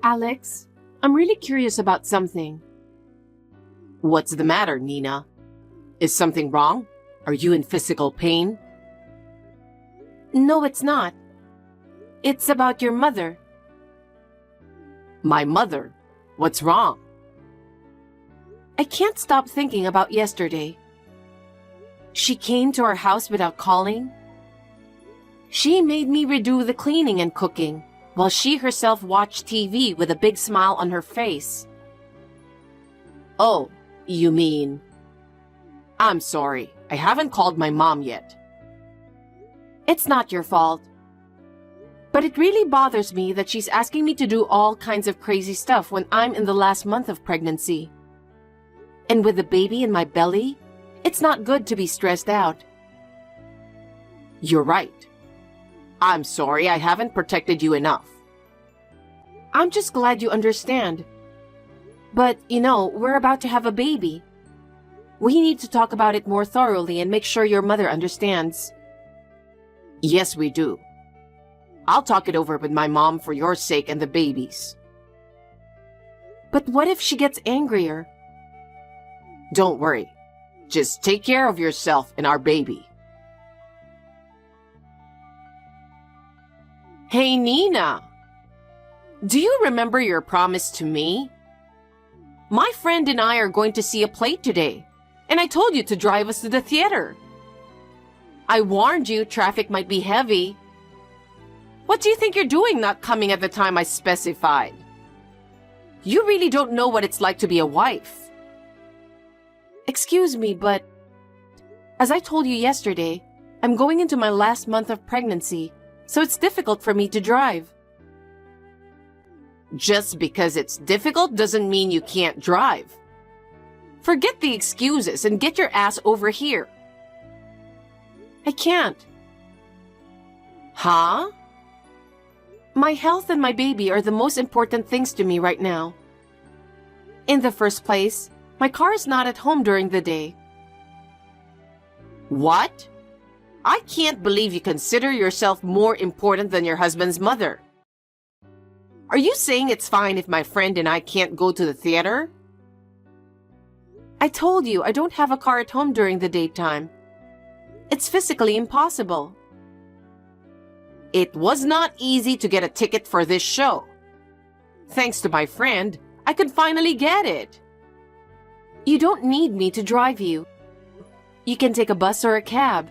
Alex, I'm really curious about something. What's the matter, Nina? Is something wrong? Are you in physical pain? No, it's not. It's about your mother. My mother? What's wrong? I can't stop thinking about yesterday. She came to our house without calling. She made me redo the cleaning and cooking, while she herself watched TV with a big smile on her face. Oh, you mean... I'm sorry, I haven't called my mom yet. It's not your fault. But it really bothers me that she's asking me to do all kinds of crazy stuff when I'm in the last month of pregnancy. And with the baby in my belly, it's not good to be stressed out. You're right. I'm sorry I haven't protected you enough. I'm just glad you understand. But, we're about to have a baby. We need to talk about it more thoroughly and make sure your mother understands. Yes, we do. I'll talk it over with my mom for your sake and the baby's. But what if she gets angrier? Don't worry. Just take care of yourself and our baby. Hey, Nina. Do you remember your promise to me? My friend and I are going to see a play today, and I told you to drive us to the theater. I warned you traffic might be heavy. What do you think you're doing not coming at the time I specified? You really don't know what it's like to be a wife. Excuse me, but as I told you yesterday, I'm going into my last month of pregnancy, so it's difficult for me to drive. Just because it's difficult doesn't mean you can't drive. Forget the excuses and get your ass over here. I can't. Huh? My health and my baby are the most important things to me right now. In the first place, my car is not at home during the day. What? I can't believe you consider yourself more important than your husband's mother. Are you saying it's fine if my friend and I can't go to the theater? I told you I don't have a car at home during the daytime. It's physically impossible. It was not easy to get a ticket for this show. Thanks to my friend, I could finally get it. You don't need me to drive you. You can take a bus or a cab.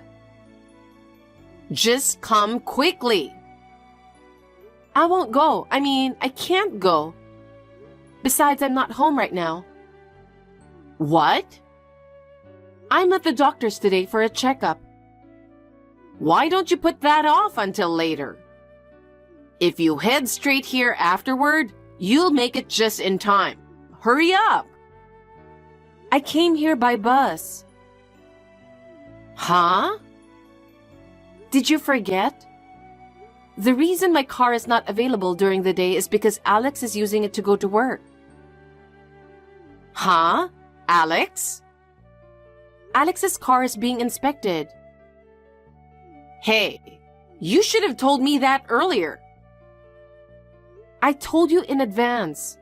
Just come quickly. I won't go. I can't go. Besides, I'm not home right now. What? I'm at the doctor's today for a checkup. Why don't you put that off until later? If you head straight here afterward, you'll make it just in time. Hurry up! I came here by bus. Huh? Did you forget? The reason my car is not available during the day is because Alex is using it to go to work. Huh? Alex? Alex's car is being inspected. Hey, you should have told me that earlier. I told you in advance.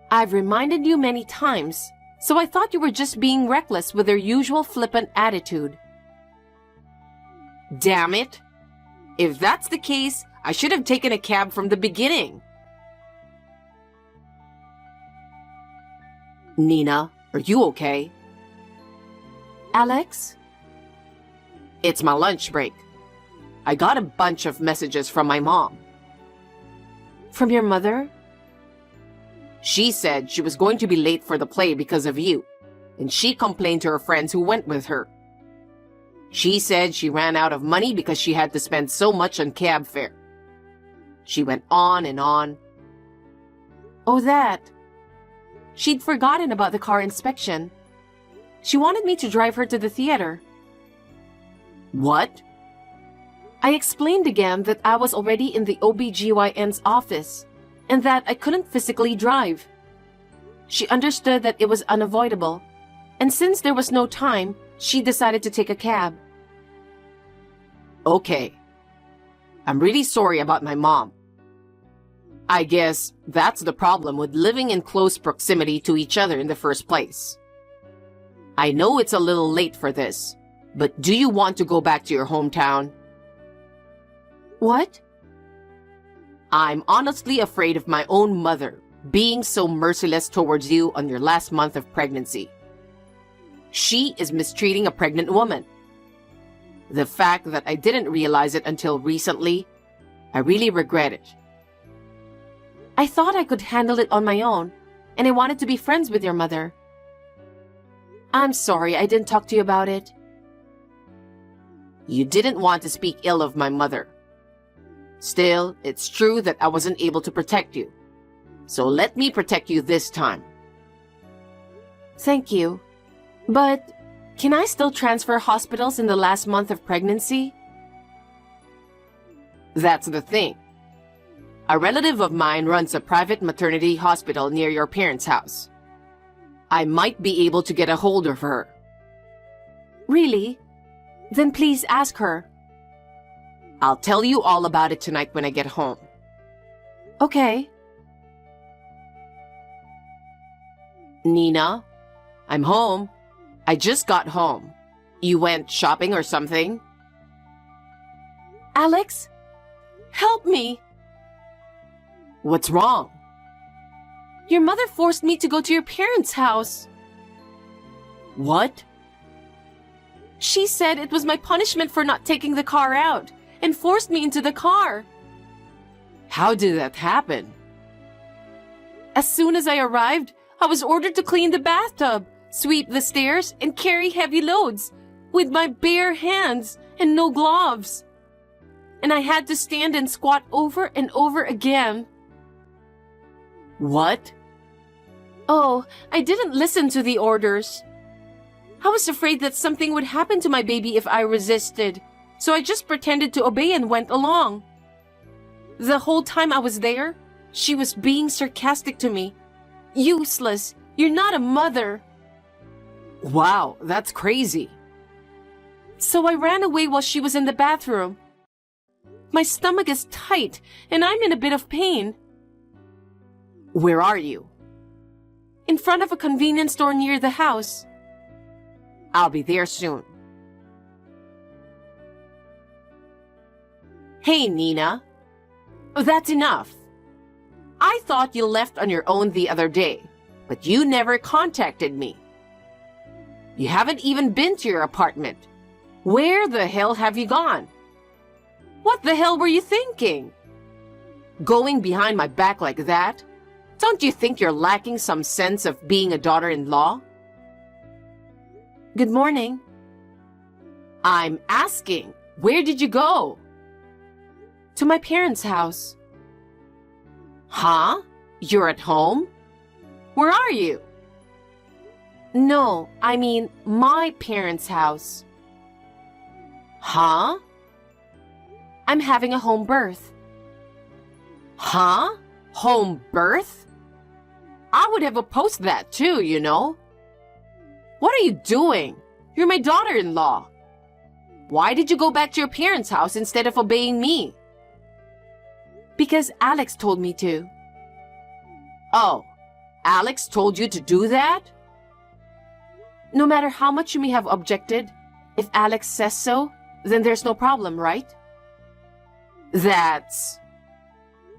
I've reminded you many times, so I thought you were just being reckless with your usual flippant attitude. Damn it! If that's the case, I should have taken a cab from the beginning. Nina, are you okay? Alex? It's my lunch break. I got a bunch of messages from my mom. From your mother? She said she was going to be late for the play because of you, and she complained to her friends who went with her. She said she ran out of money because she had to spend so much on cab fare. She went on and on. Oh, that. She'd forgotten about the car inspection. She wanted me to drive her to the theater. What? I explained again that I was already in the OBGYN's office and that I couldn't physically drive. She understood that it was unavoidable, and since there was no time, she decided to take a cab. Okay. I'm really sorry about my mom. I guess that's the problem with living in close proximity to each other in the first place. I know it's a little late for this, but do you want to go back to your hometown? What? I'm honestly afraid of my own mother being so merciless towards you on your last month of pregnancy. She is mistreating a pregnant woman. The fact that I didn't realize it until recently, I really regret it. I thought I could handle it on my own, and I wanted to be friends with your mother. I'm sorry I didn't talk to you about it. You didn't want to speak ill of my mother. Still, it's true that I wasn't able to protect you. So let me protect you this time. Thank you. But can I still transfer hospitals in the last month of pregnancy? That's the thing. A relative of mine runs a private maternity hospital near your parents' house. I might be able to get a hold of her. Really? Then please ask her. I'll tell you all about it tonight when I get home. Okay. Nina, I'm home. I just got home. You went shopping or something? Alex? Help me! What's wrong? Your mother forced me to go to your parents' house. What? She said it was my punishment for not taking the car out and forced me into the car. How did that happen? As soon as I arrived, I was ordered to clean the bathtub, sweep the stairs, and carry heavy loads with my bare hands and no gloves. And I had to stand and squat over and over again. What? Oh, I didn't listen to the orders. I was afraid that something would happen to my baby if I resisted, so I just pretended to obey and went along. The whole time I was there, she was being sarcastic to me. Useless. You're not a mother. Wow, that's crazy. So I ran away while she was in the bathroom. My stomach is tight, and I'm in a bit of pain. Where are you? In front of a convenience store near the house. I'll be there soon. Hey, Nina. That's enough. I thought you left on your own the other day, but you never contacted me. You haven't even been to your apartment. Where the hell have you gone? What the hell were you thinking? Going behind my back like that? Don't you think you're lacking some sense of being a daughter-in-law? Good morning. I'm asking, where did you go? To my parents' house. Huh? You're at home? Where are you? No, I mean my parents' house. Huh? I'm having a home birth. Huh? Home birth? I would have opposed that too, you know. What are you doing? You're my daughter-in-law. Why did you go back to your parents' house instead of obeying me? Because Alex told me to. Oh, Alex told you to do that? No matter how much you may have objected, if Alex says so, then there's no problem, right? That's...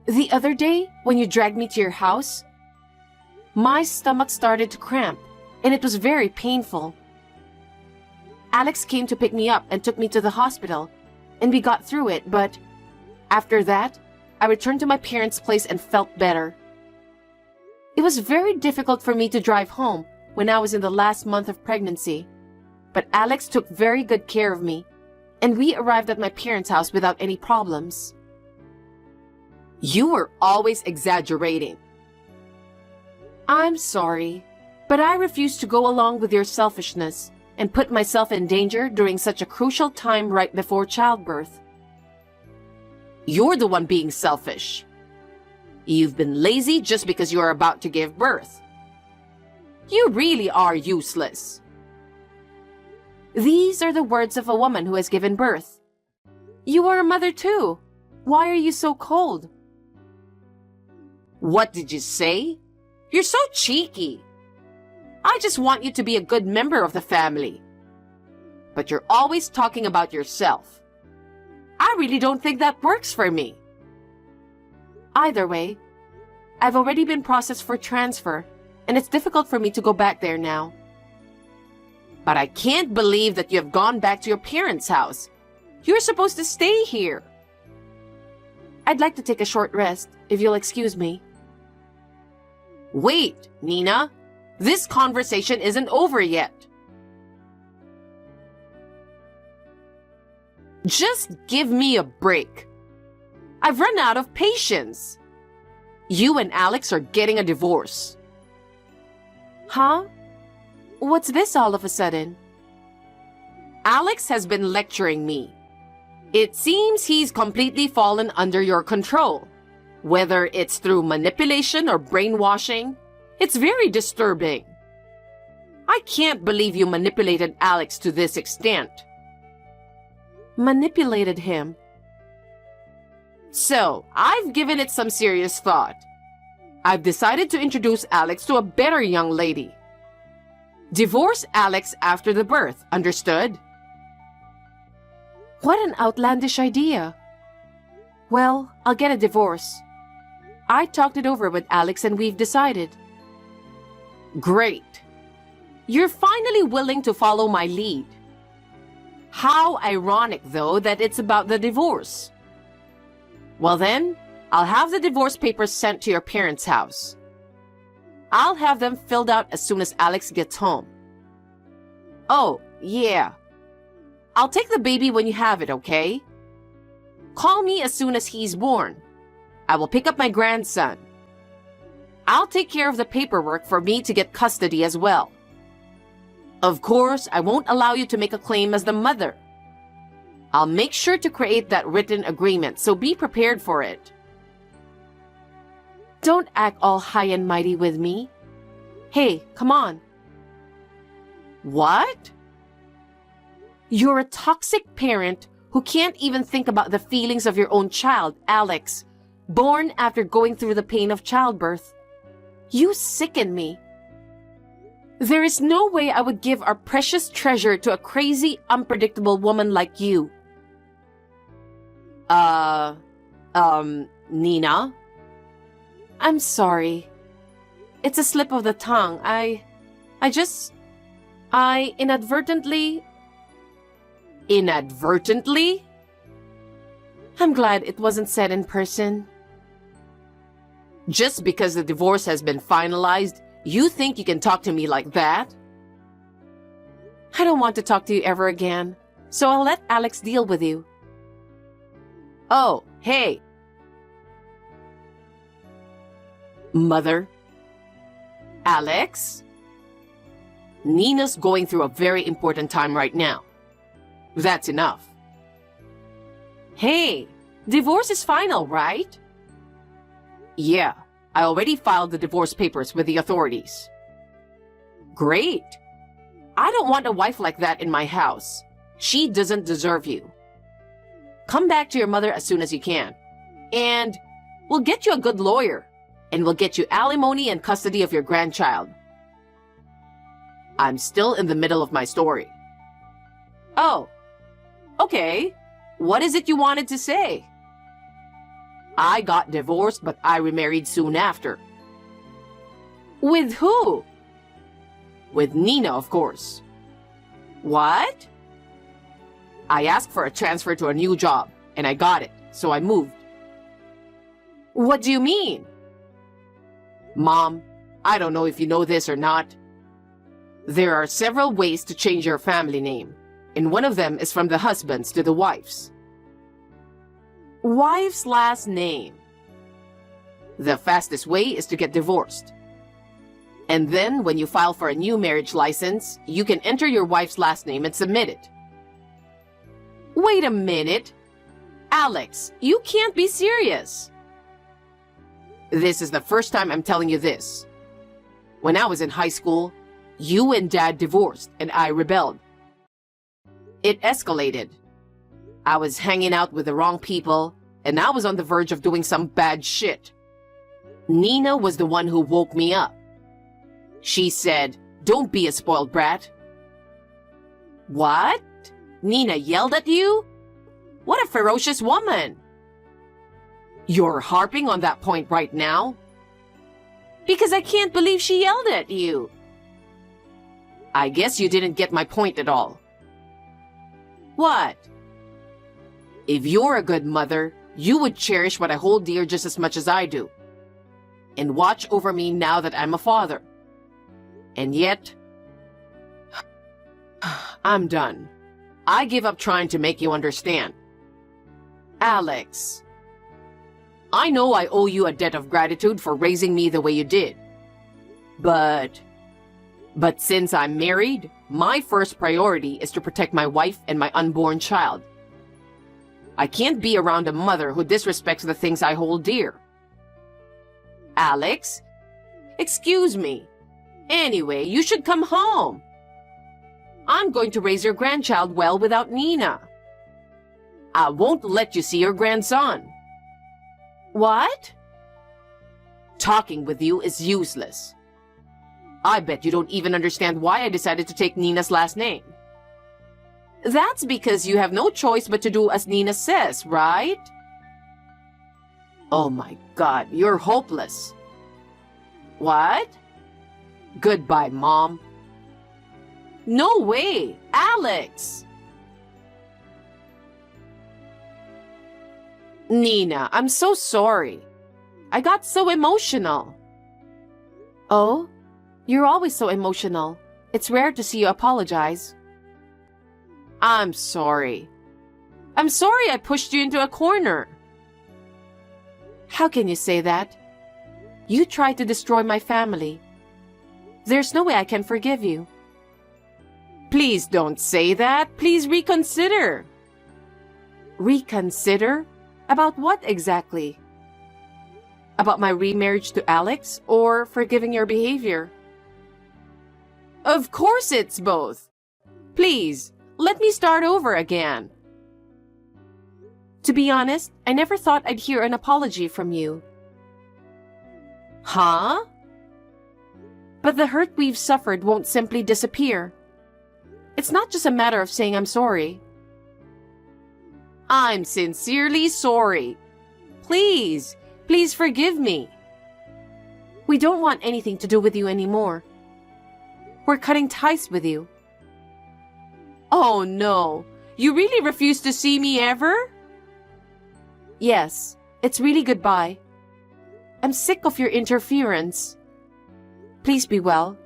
The other day, when you dragged me to your house, my stomach started to cramp, and it was very painful. Alex came to pick me up and took me to the hospital, and we got through it, but after that, I returned to my parents' place and felt better. It was very difficult for me to drive home when I was in the last month of pregnancy, but Alex took very good care of me, and we arrived at my parents' house without any problems. You were always exaggerating. I'm sorry, but I refuse to go along with your selfishness and put myself in danger during such a crucial time right before childbirth. You're the one being selfish. You've been lazy just because you are about to give birth. You really are useless. These are the words of a woman who has given birth. You are a mother too. Why are you so cold? What did you say? You're so cheeky. I just want you to be a good member of the family. But you're always talking about yourself. I really don't think that works for me. Either way, I've already been processed for transfer, and it's difficult for me to go back there now. But I can't believe that you have gone back to your parents' house. You're supposed to stay here. I'd like to take a short rest, if you'll excuse me. Wait, Nina. This conversation isn't over yet. Just give me a break. I've run out of patience. You and Alex are getting a divorce. Huh? What's this all of a sudden? Alex has been lecturing me. It seems he's completely fallen under your control. Whether it's through manipulation or brainwashing, it's very disturbing. I can't believe you manipulated Alex to this extent. Manipulated him? So, I've given it some serious thought. I've decided to introduce Alex to a better young lady. Divorce Alex after the birth, understood? What an outlandish idea. Well, I'll get a divorce. I talked it over with Alex and we've decided. Great. You're finally willing to follow my lead. How ironic, though, that it's about the divorce. Well then, I'll have the divorce papers sent to your parents' house. I'll have them filled out as soon as Alex gets home. Oh, yeah. I'll take the baby when you have it, okay? Call me as soon as he's born. I will pick up my grandson. I'll take care of the paperwork for me to get custody as well. Of course, I won't allow you to make a claim as the mother. I'll make sure to create that written agreement, so be prepared for it. Don't act all high and mighty with me. Hey, come on. What? You're a toxic parent who can't even think about the feelings of your own child, Alex, born after going through the pain of childbirth. You sicken me. There is no way I would give our precious treasure to a crazy, unpredictable woman like you. Nina? I'm sorry. It's a slip of the tongue. I inadvertently... Inadvertently? I'm glad it wasn't said in person. Just because the divorce has been finalized, you think you can talk to me like that? I don't want to talk to you ever again, so I'll let Alex deal with you. Oh, hey. Mother? Alex? Nina's going through a very important time right now. That's enough. Hey, divorce is final, right? Yeah, I already filed the divorce papers with the authorities. Great. I don't want a wife like that in my house. She doesn't deserve you. Come back to your mother as soon as you can. And we'll get you a good lawyer. And we'll get you alimony and custody of your grandchild. I'm still in the middle of my story. Oh, okay. What is it you wanted to say? I got divorced, but I remarried soon after. With who? With Nina, of course. What? I asked for a transfer to a new job, and I got it, so I moved. What do you mean? Mom, I don't know if you know this or not. There are several ways to change your family name, and one of them is from the husband's to the wife's. Wife's last name. The fastest way is to get divorced. And then, when you file for a new marriage license, you can enter your wife's last name and submit it. Wait a minute. Alex, you can't be serious. This is the first time I'm telling you this. When I was in high school, you and Dad divorced and I rebelled. It escalated. I was hanging out with the wrong people and I was on the verge of doing some bad shit. Nina was the one who woke me up. She said, "Don't be a spoiled brat." What? Nina yelled at you? What a ferocious woman. You're harping on that point right now? Because I can't believe she yelled at you. I guess you didn't get my point at all. What? If you're a good mother, you would cherish what I hold dear just as much as I do. And watch over me now that I'm a father. And yet, I'm done. I give up trying to make you understand. Alex, I know I owe you a debt of gratitude for raising me the way you did. But since I'm married, my first priority is to protect my wife and my unborn child. I can't be around a mother who disrespects the things I hold dear. Alex, excuse me. Anyway, you should come home. I'm going to raise your grandchild well without Nina. I won't let you see your grandson. What? Talking with you is useless. I bet you don't even understand why I decided to take Nina's last name. That's because you have no choice but to do as Nina says, right? Oh my God, you're hopeless. What? Goodbye, Mom. No way, Alex! Nina, I'm so sorry. I got so emotional. Oh? You're always so emotional. It's rare to see you apologize. I'm sorry. I'm sorry I pushed you into a corner. How can you say that? You tried to destroy my family. There's no way I can forgive you. Please don't say that. Please reconsider. Reconsider? About what exactly? About my remarriage to Alex or forgiving your behavior? Of course it's both. Please, let me start over again. To be honest, I never thought I'd hear an apology from you. Huh? But the hurt we've suffered won't simply disappear. It's not just a matter of saying I'm sorry. I'm sincerely sorry. Please, please forgive me. We don't want anything to do with you anymore. We're cutting ties with you. Oh no, you really refuse to see me ever? Yes, it's really goodbye. I'm sick of your interference. Please be well.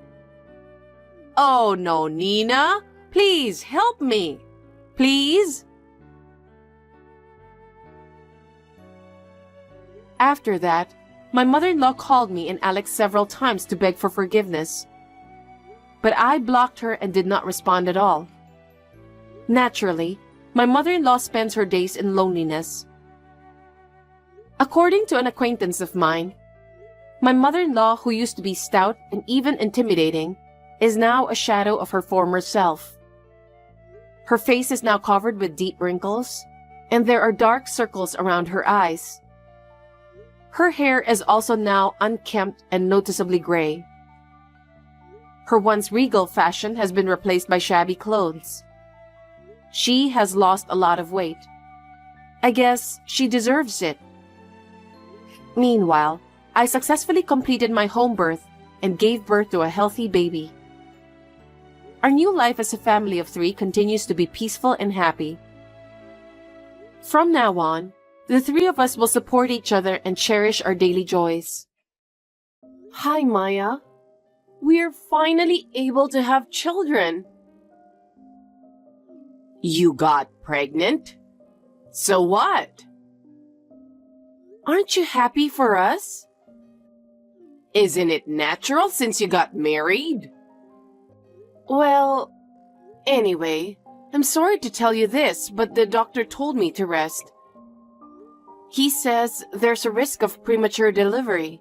Oh no, Nina. Please help me. Please. After that, my mother-in-law called me and Alex several times to beg for forgiveness. But I blocked her and did not respond at all. Naturally, my mother-in-law spends her days in loneliness. According to an acquaintance of mine, my mother-in-law, who used to be stout and even intimidating, is now a shadow of her former self. Her face is now covered with deep wrinkles, and there are dark circles around her eyes. Her hair is also now unkempt and noticeably gray. Her once regal fashion has been replaced by shabby clothes. She has lost a lot of weight. I guess she deserves it. Meanwhile, I successfully completed my home birth and gave birth to a healthy baby. Our new life as a family of 3 continues to be peaceful and happy. From now on, the 3 of us will support each other and cherish our daily joys. Hi, Maya. We're finally able to have children. You got pregnant? So what? Aren't you happy for us? Isn't it natural since you got married? Well, anyway, I'm sorry to tell you this, but the doctor told me to rest. He says there's a risk of premature delivery.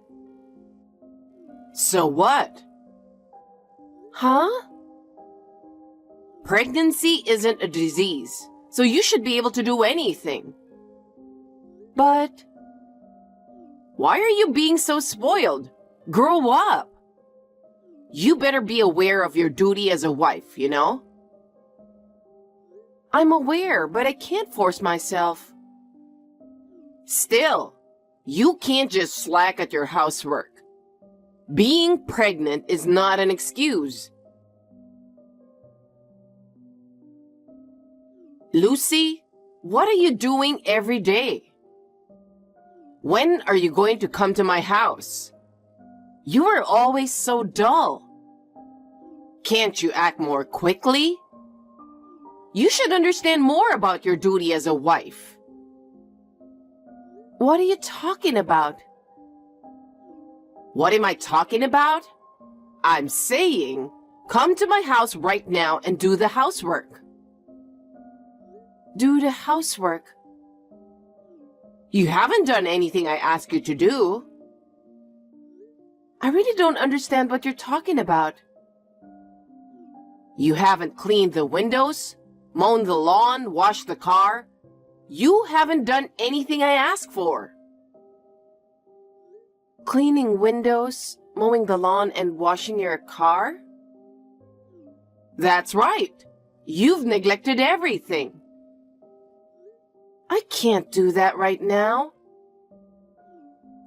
So what? Huh? Pregnancy isn't a disease, so you should be able to do anything. But Why are you being so spoiled? Grow up. You better be aware of your duty as a wife, you know? I'm aware, but I can't force myself. Still, you can't just slack at your housework. Being pregnant is not an excuse. Lucy, what are you doing every day? When are you going to come to my house? You are always so dull. Can't you act more quickly? You should understand more about your duty as a wife. What are you talking about? What am I talking about? I'm saying, come to my house right now and do the housework. Do the housework? You haven't done anything I asked you to do. I really don't understand what you're talking about. You haven't cleaned the windows, mown the lawn, washed the car. You haven't done anything I asked for. Cleaning windows, mowing the lawn, and washing your car? That's right. You've neglected everything. I can't do that right now.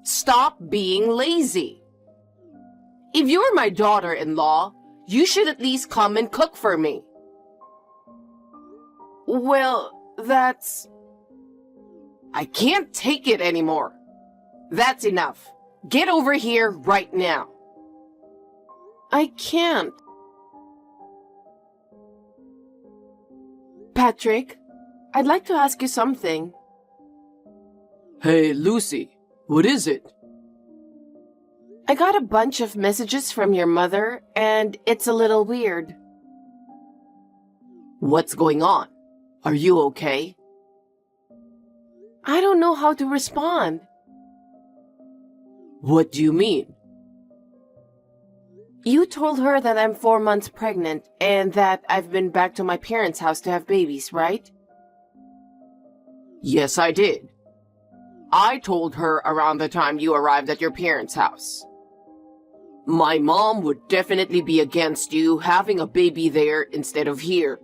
Stop being lazy. If you're my daughter-in-law, you should at least come and cook for me. Well, that's... I can't take it anymore. That's enough. Get over here right now. I can't. Patrick, I'd like to ask you something. Hey, Lucy, what is it? I got a bunch of messages from your mother, and it's a little weird. What's going on? Are you okay? I don't know how to respond. What do you mean? You told her that I'm 4 months pregnant and that I've been back to my parents' house to have babies, right? Yes, I did. I told her around the time you arrived at your parents' house. My mom would definitely be against you having a baby there instead of here.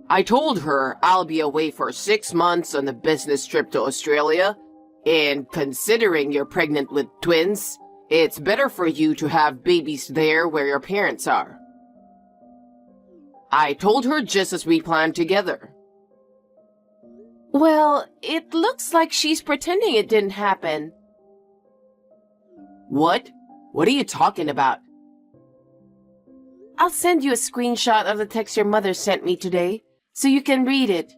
I told her I'll be away for 6 months on a business trip to Australia, and considering you're pregnant with twins, it's better for you to have babies there where your parents are. I told her just as we planned together. Well, it looks like she's pretending it didn't happen. What? What are you talking about? I'll send you a screenshot of the text your mother sent me today, so you can read it.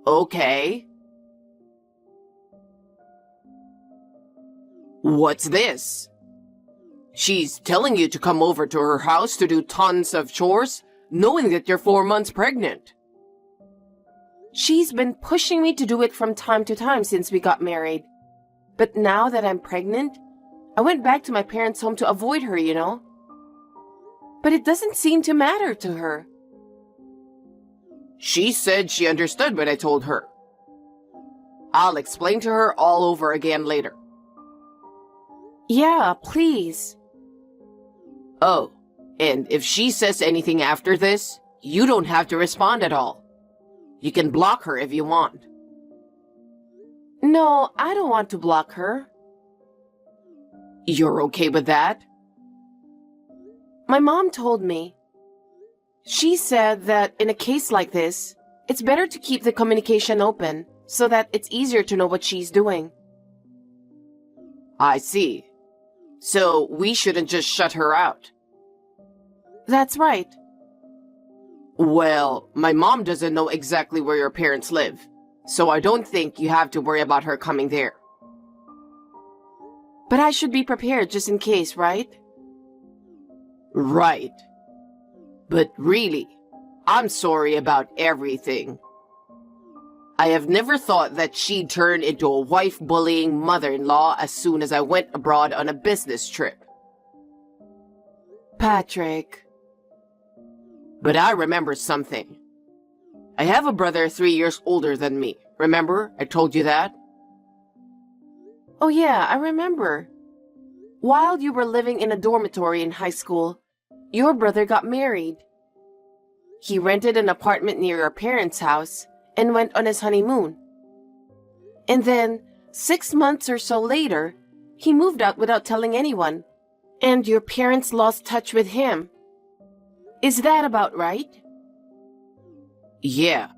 Okay. What's this? She's telling you to come over to her house to do tons of chores, knowing that you're 4 months pregnant. She's been pushing me to do it from time to time since we got married. But now that I'm pregnant, I went back to my parents' home to avoid her, you know? But it doesn't seem to matter to her. She said she understood what I told her. I'll explain to her all over again later. Yeah, please. Oh, and if she says anything after this, you don't have to respond at all. You can block her if you want. No, I don't want to block her. You're okay with that? My mom told me. She said that in a case like this, it's better to keep the communication open so that it's easier to know what she's doing. I see. So we shouldn't just shut her out. That's right. Well, my mom doesn't know exactly where your parents live, so I don't think you have to worry about her coming there. But I should be prepared just in case, right? Right. But really, I'm sorry about everything. I have never thought that she'd turn into a wife-bullying mother-in-law as soon as I went abroad on a business trip. Patrick. But I remember something. I have a brother 3 years older than me. Remember? I told you that? Oh yeah, I remember. While you were living in a dormitory in high school, your brother got married. He rented an apartment near your parents' house and went on his honeymoon. And then, 6 months or so later, he moved out without telling anyone, and your parents lost touch with him. Is that about right? Yeah.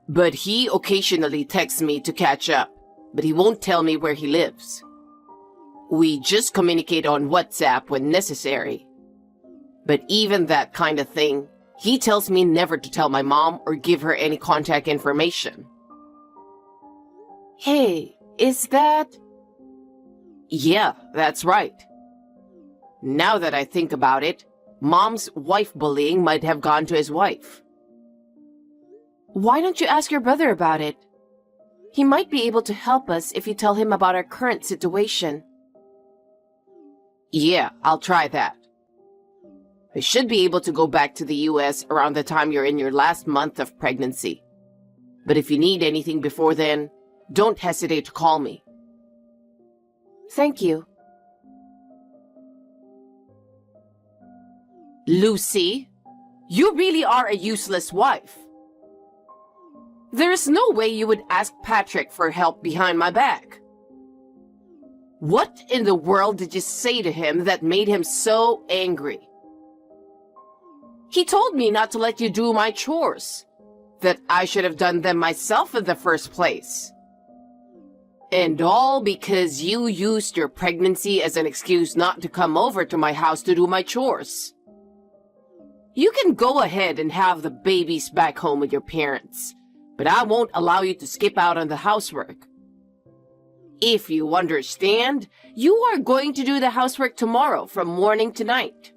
But he occasionally texts me to catch up, but he won't tell me where he lives. We just communicate on WhatsApp when necessary. But even that kind of thing, he tells me never to tell my mom or give her any contact information. Hey, is that... Yeah, that's right. Now that I think about it, Mom's wife bullying might have gone to his wife. Why don't you ask your brother about it? He might be able to help us if you tell him about our current situation. Yeah, I'll try that. I should be able to go back to the US around the time you're in your last month of pregnancy. But if you need anything before then, don't hesitate to call me. Thank you. Lucy, you really are a useless wife. There is no way you would ask Patrick for help behind my back. What in the world did you say to him that made him so angry? He told me not to let you do my chores, that I should have done them myself in the first place. And all because you used your pregnancy as an excuse not to come over to my house to do my chores. You can go ahead and have the babies back home with your parents, but I won't allow you to skip out on the housework. If you understand, you are going to do the housework tomorrow from morning to night.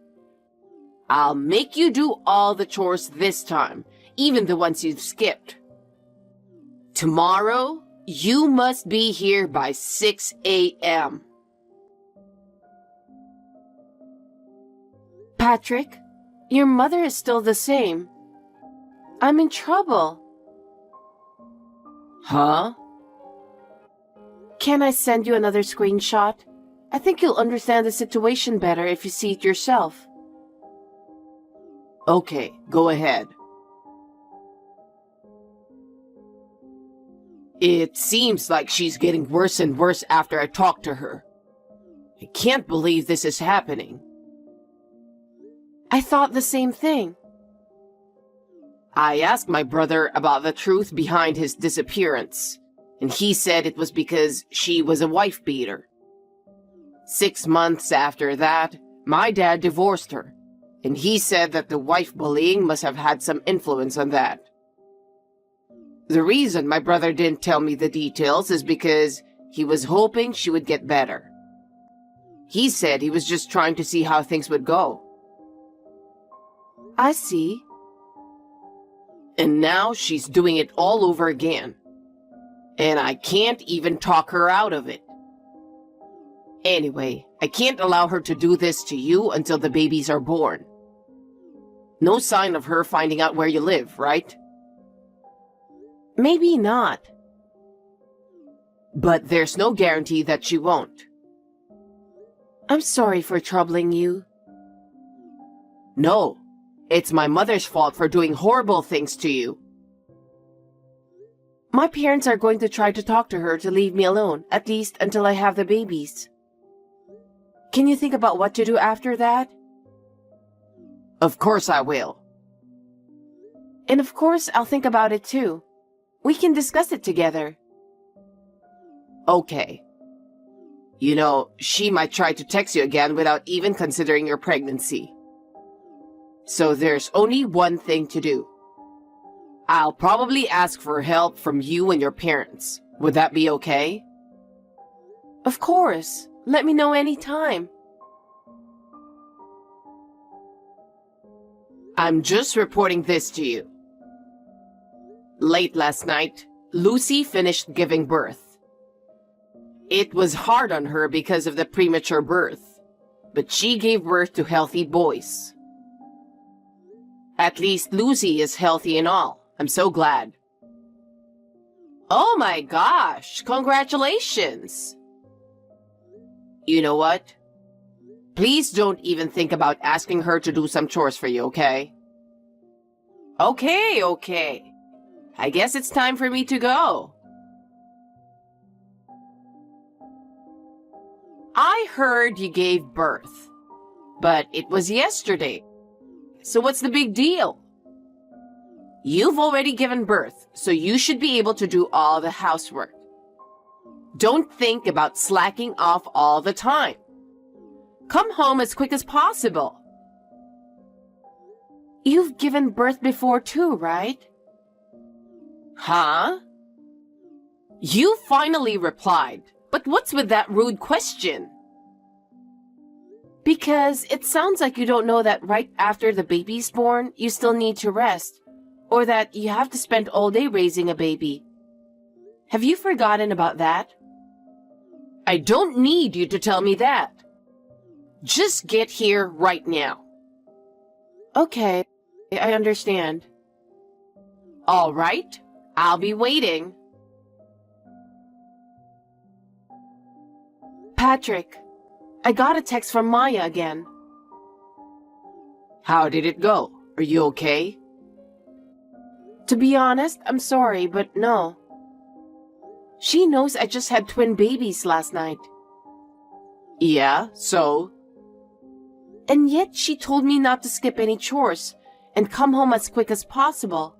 I'll make you do all the chores this time, even the ones you've skipped. Tomorrow, you must be here by 6 a.m. Patrick, your mother is still the same. I'm in trouble. Huh? Can I send you another screenshot? I think you'll understand the situation better if you see it yourself. Okay, go ahead. It seems like she's getting worse and worse after I talk to her. I can't believe this is happening. I thought the same thing. I asked my brother about the truth behind his disappearance, and he said it was because she was a wife beater. 6 months after that, my dad divorced her, and he said that the wife bullying must have had some influence on that. The reason my brother didn't tell me the details is because he was hoping she would get better. He said he was just trying to see how things would go. I see. And now she's doing it all over again. And I can't even talk her out of it. Anyway, I can't allow her to do this to you until the babies are born. No sign of her finding out where you live, right? Maybe not. But there's no guarantee that she won't. I'm sorry for troubling you. No, it's my mother's fault for doing horrible things to you. My parents are going to try to talk to her to leave me alone, at least until I have the babies. Can you think about what to do after that? Of course I will. And of course, I'll think about it too. We can discuss it together. Okay. You know, she might try to text you again without even considering your pregnancy. So there's only one thing to do. I'll probably ask for help from you and your parents. Would that be okay? Of course. Let me know anytime. I'm just reporting this to you. Late last night, Lucy finished giving birth. It was hard on her because of the premature birth, but she gave birth to healthy boys. At least Lucy is healthy and all. I'm so glad. Oh my gosh, congratulations! You know what? Please don't even think about asking her to do some chores for you, okay? Okay. I guess it's time for me to go. I heard you gave birth, but it was yesterday. So what's the big deal? You've already given birth, so you should be able to do all the housework. Don't think about slacking off all the time. Come home as quick as possible. You've given birth before too, right? Huh? You finally replied, but what's with that rude question? Because it sounds like you don't know that right after the baby's born, you still need to rest, or that you have to spend all day raising a baby. Have you forgotten about that? I don't need you to tell me that. Just get here right now. Okay, I understand. All right, I'll be waiting. Patrick, I got a text from Maya again. How did it go? Are you okay? To be honest, I'm sorry, but no. She knows I just had twin babies last night. Yeah, so? And yet she told me not to skip any chores and come home as quick as possible.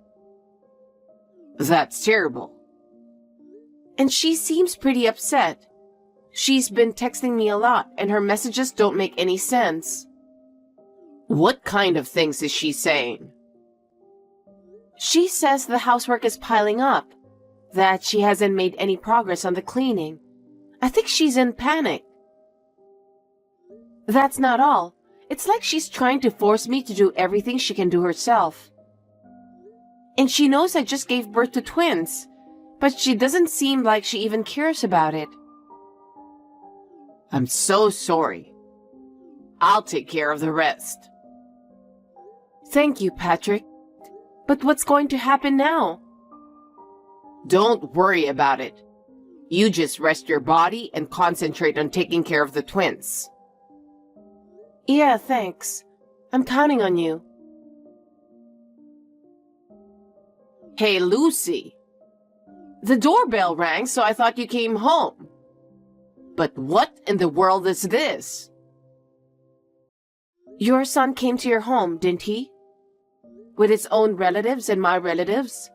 That's terrible. And she seems pretty upset. She's been texting me a lot, and her messages don't make any sense. What kind of things is she saying? She says the housework is piling up, that she hasn't made any progress on the cleaning. I think she's in panic. That's not all. It's like she's trying to force me to do everything she can do herself. And she knows I just gave birth to twins, but she doesn't seem like she even cares about it. I'm so sorry. I'll take care of the rest. Thank you, Patrick. But what's going to happen now? Don't worry about it. You just rest your body and concentrate on taking care of the twins. Yeah, thanks. I'm counting on you. Hey, Lucy. The doorbell rang, so I thought you came home. But what in the world is this? Your son came to your home, didn't he? With his own relatives and my relatives.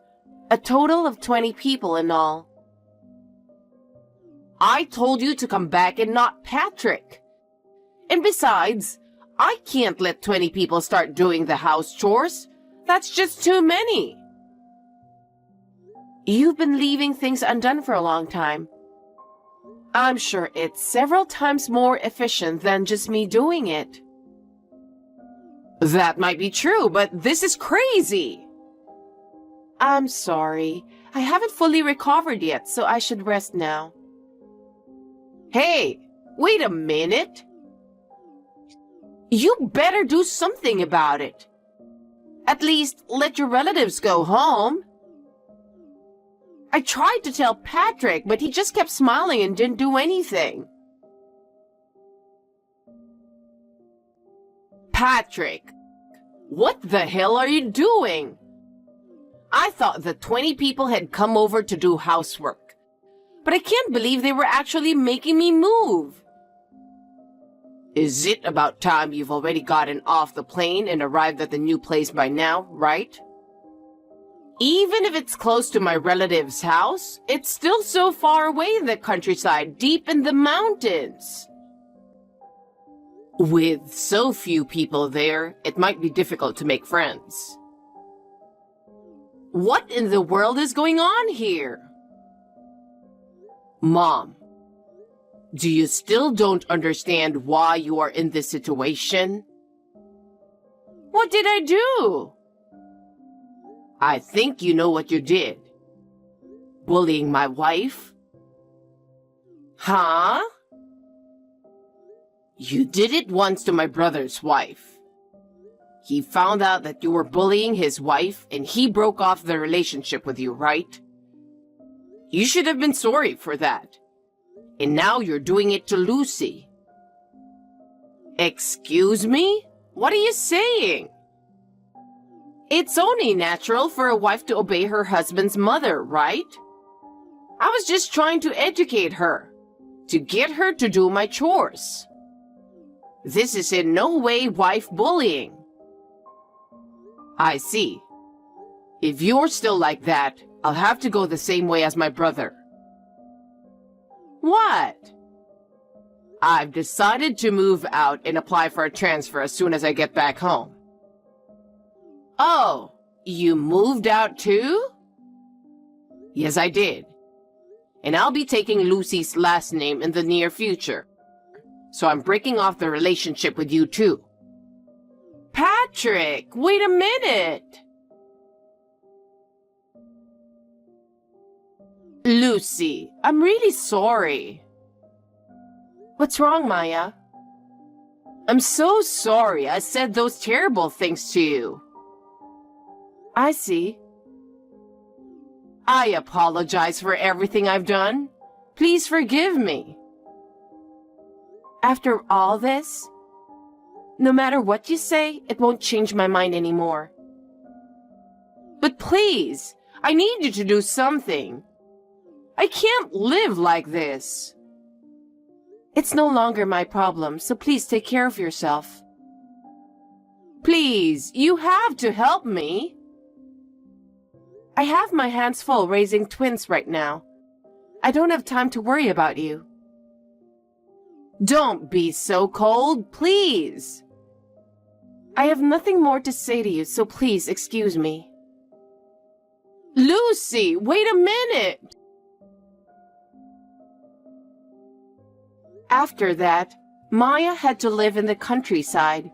A total of 20 people in all. I told you to come back and not Patrick. And besides, I can't let 20 people start doing the house chores. That's just too many. You've been leaving things undone for a long time. I'm sure it's several times more efficient than just me doing it. That might be true, but this is crazy. I'm sorry. I haven't fully recovered yet, so I should rest now. Hey, wait a minute. You better do something about it. At least let your relatives go home. I tried to tell Patrick, but he just kept smiling and didn't do anything. Patrick, what the hell are you doing? I thought the 20 people had come over to do housework, but I can't believe they were actually making me move. Is it about time you've already gotten off the plane and arrived at the new place by now, right? Even if it's close to my relative's house, it's still so far away in the countryside, deep in the mountains. With so few people there, it might be difficult to make friends. What in the world is going on here? Mom, do you still don't understand why you are in this situation? What did I do? I think you know what you did. Bullying my wife? Huh? You did it once to my brother's wife. He found out that you were bullying his wife and he broke off the relationship with you, right? You should have been sorry for that. And now you're doing it to Lucy. Excuse me? What are you saying? It's only natural for a wife to obey her husband's mother, right? I was just trying to educate her, to get her to do my chores. This is in no way wife bullying. I see. If you're still like that, I'll have to go the same way as my brother. What? I've decided to move out and apply for a transfer as soon as I get back home. Oh, you moved out too? Yes, I did. And I'll be taking Lucy's last name in the near future. So I'm breaking off the relationship with you too. Patrick, wait a minute. Lucy, I'm really sorry. What's wrong, Maya? I'm so sorry I said those terrible things to you. I see. I apologize for everything I've done. Please forgive me. After all this, no matter what you say, it won't change my mind anymore. But please, I need you to do something. I can't live like this. It's no longer my problem, so please take care of yourself. Please, you have to help me. I have my hands full raising twins right now. I don't have time to worry about you. Don't be so cold, please. I have nothing more to say to you, so please excuse me. Lucy, wait a minute. After that, Maya had to live in the countryside.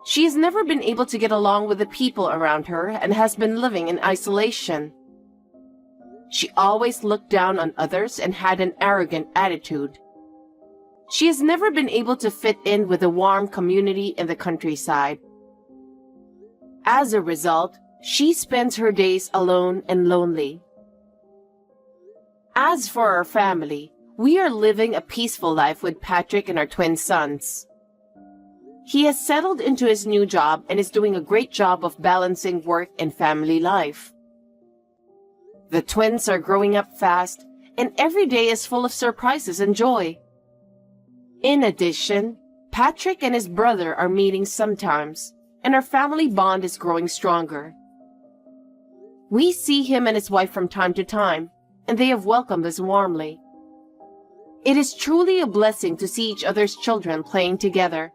She has never been able to get along with the people around her and has been living in isolation. She always looked down on others and had an arrogant attitude. She has never been able to fit in with a warm community in the countryside. As a result, she spends her days alone and lonely. As for our family, we are living a peaceful life with Patrick and our twin sons. He has settled into his new job and is doing a great job of balancing work and family life. The twins are growing up fast, and every day is full of surprises and joy. In addition, Patrick and his brother are meeting sometimes, and our family bond is growing stronger. We see him and his wife from time to time, and they have welcomed us warmly. It is truly a blessing to see each other's children playing together